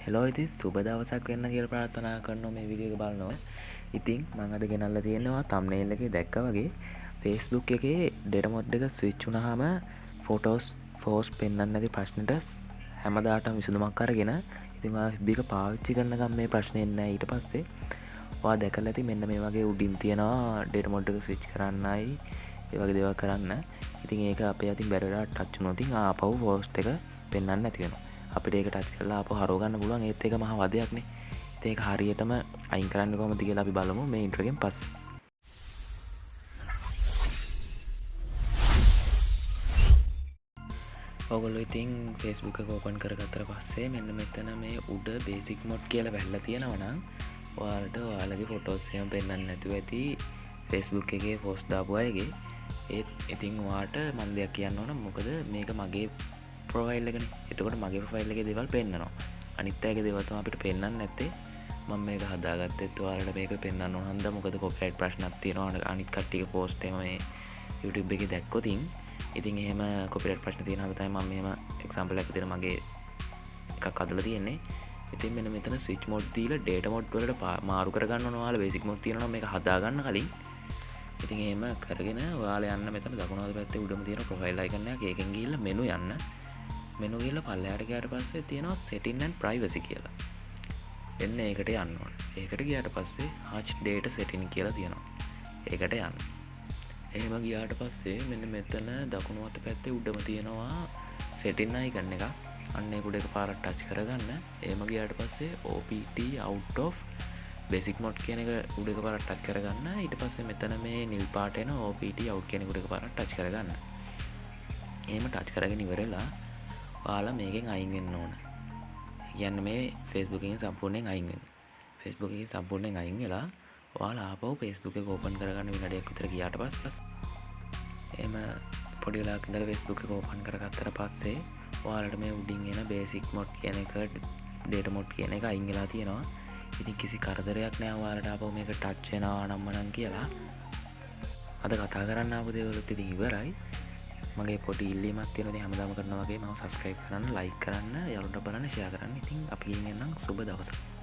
Hello ඉතින් සුබ දවසක් වෙන්න කියලා ප්‍රාර්ථනා කරනවා මේ වීඩියෝ එක බලනවා. ඉතින් මම අද ගෙනල්ලා තියෙනවා thumbnail එකේ දැක්කා වගේ Facebook එකේ data mode එක switch වුණාම photos post පෙන්වන්න නැති ප්‍රශ්නෙට හැමදාටම විසඳුමක් අරගෙන ඉතින් ඔයා FB එක පාවිච්චි කරනකම් මේ ප්‍රශ්නේ එන්නේ නැහැ. ඊට පස්සේ ඔයා දැකලා ඇති මෙන්න මේ වගේ උඩින් තියෙනවා data mode එක switch කරන්නයි ඒ වගේ දේවල් කරන්න. ඉතින් ඒක අපේ අතින් බැරිලා ටච් වුණොත් ඉතින් ආපහු post එක පෙන්වන්න නැති වෙනවා. අපිට ඒක ටච් කරලා ආපහු හරව ගන්න පුළුවන්. ඒත් ඒක මහා වදයක් නේ. ඉතින් ඒක හරියටම අයින් කරන්න කොහොමද කියලා අපි බලමු මේ ඉන්ට්‍රෝ එකෙන් පස්සේ. ඔයගොල්ලෝ ඉතින් Facebook එක ඕපන් කරගත්තට පස්සේ මෙන්න මෙතන මේ උඩ basic mode කියලා වැහලා තියෙනවා නම් ඔයාලට ඔයාලගේ ෆොටෝස් එහෙම පෙන්වන්න නැතුව ඇති Facebook එකේ post දාපු අයගේ. ඒත් ඉතින් ඔයාට මම දෙයක් කියන්න ඕන. මොකද මේක මගේ ප්‍රොෆයිල් එකනේ. එතකොට මගේ ප්‍රොෆයිල් එකේ දේවල් පෙන්නනවා. අනිත් අයගේ දේවල් තමයි අපිට පෙන්වන්න නැත්තේ. මම මේක හදාගත්තෙත් ඔයාලට මේක පෙන්වන්න ඕන හන්ද මොකද කොපිරයිට් ප්‍රශ්නක් තියෙනවා. අනිත් කට්ටියගේ පෝස්ට් එහෙම මේ YouTube එකේ දැක්කොත් ඉතින් එහෙම කොපිරයිට් ප්‍රශ්න තියෙන හන්ද තමයි මම මෙහෙම එක්සැම්පල් එකක් විදිහට මගේ එකක් හදලා තියෙන්නේ. ඉතින් මෙන්න මෙතන switch mode දීලා data mode වලට මාරු කරගන්න ඕන. ඔයාලා basic mode තියෙනවා මේක හදාගන්න කලින්. ඉතින් එහෙම කරගෙන ඔයාලා යන්න මෙතන දකුණු අත පැත්තේ උඩම තියෙන profile icon එක. ඒකෙන් ගිහිල්ලා menu යන්න. මෙනු ගිහලා පල්ලෙහාට ගියාට පස්සේ තියෙනවා setting and privacy කියලා. එන්න ඒකට යන්න ඕන. ඒකට ගියාට පස්සේ hutch data setting කියලා තියෙනවා. ඒකට යන්න. එහෙම ගියාට පස්සේ මෙන්න මෙතන දකුණු අත පැත්තේ උඩම තියෙනවා setting icon එක. අන්න ඒක උඩ එකපාරක් ටච් කරගන්න. එහෙම ගියාට පස්සේ OPT out of basic mode කියන එක උඩ එකපාරක් ටච් කරගන්න. ඊට පස්සේ මෙතන මේ නිල් පාට එන OPT out කියන එක උඩ එකපාරක් ටච් කරගන්න. එහෙම ටච් කරගෙන ඉවරලා ඔයාලා මේකෙන් අයින් වෙන්න ඕන. කියන්නේ මේ Facebook එකෙන් සම්පූර්ණයෙන් අයින් වෙන්න. Facebook එකෙන් සම්පූර්ණයෙන් අයින් වෙලා ඔයාලා ආපහු Facebook එක ඕපන් කරගන්න විනාඩියක් විතර ගියාට පස්සේ එහෙම පොඩි වෙලාවක් ඉඳලා Facebook එක ඕපන් කරගත්තට පස්සේ ඔයාලට මේ උඩින් එන basic mode කියන එක data mode කියන එක අයින් වෙලා තියෙනවා. ඉතින් කිසි කරදරයක් නෑ ඔයාලට ආපහු මේක ටච් වෙනවා නම් මනම් කියලා. අද කතා කරන්න ආපු දේවලුත් ඉතින් ඉවරයි. මගේ පොඩි ඉල්ලීමක් තියෙනවා. ඉතින් හැමදාම කරනවා වගේ මම subscribe කරන්න, like කරන්න, යාළුවන්ට බලන්න, share කරන්න. ඉතින් අපි ගිහින් එන්නම්. සුබ දවසක්.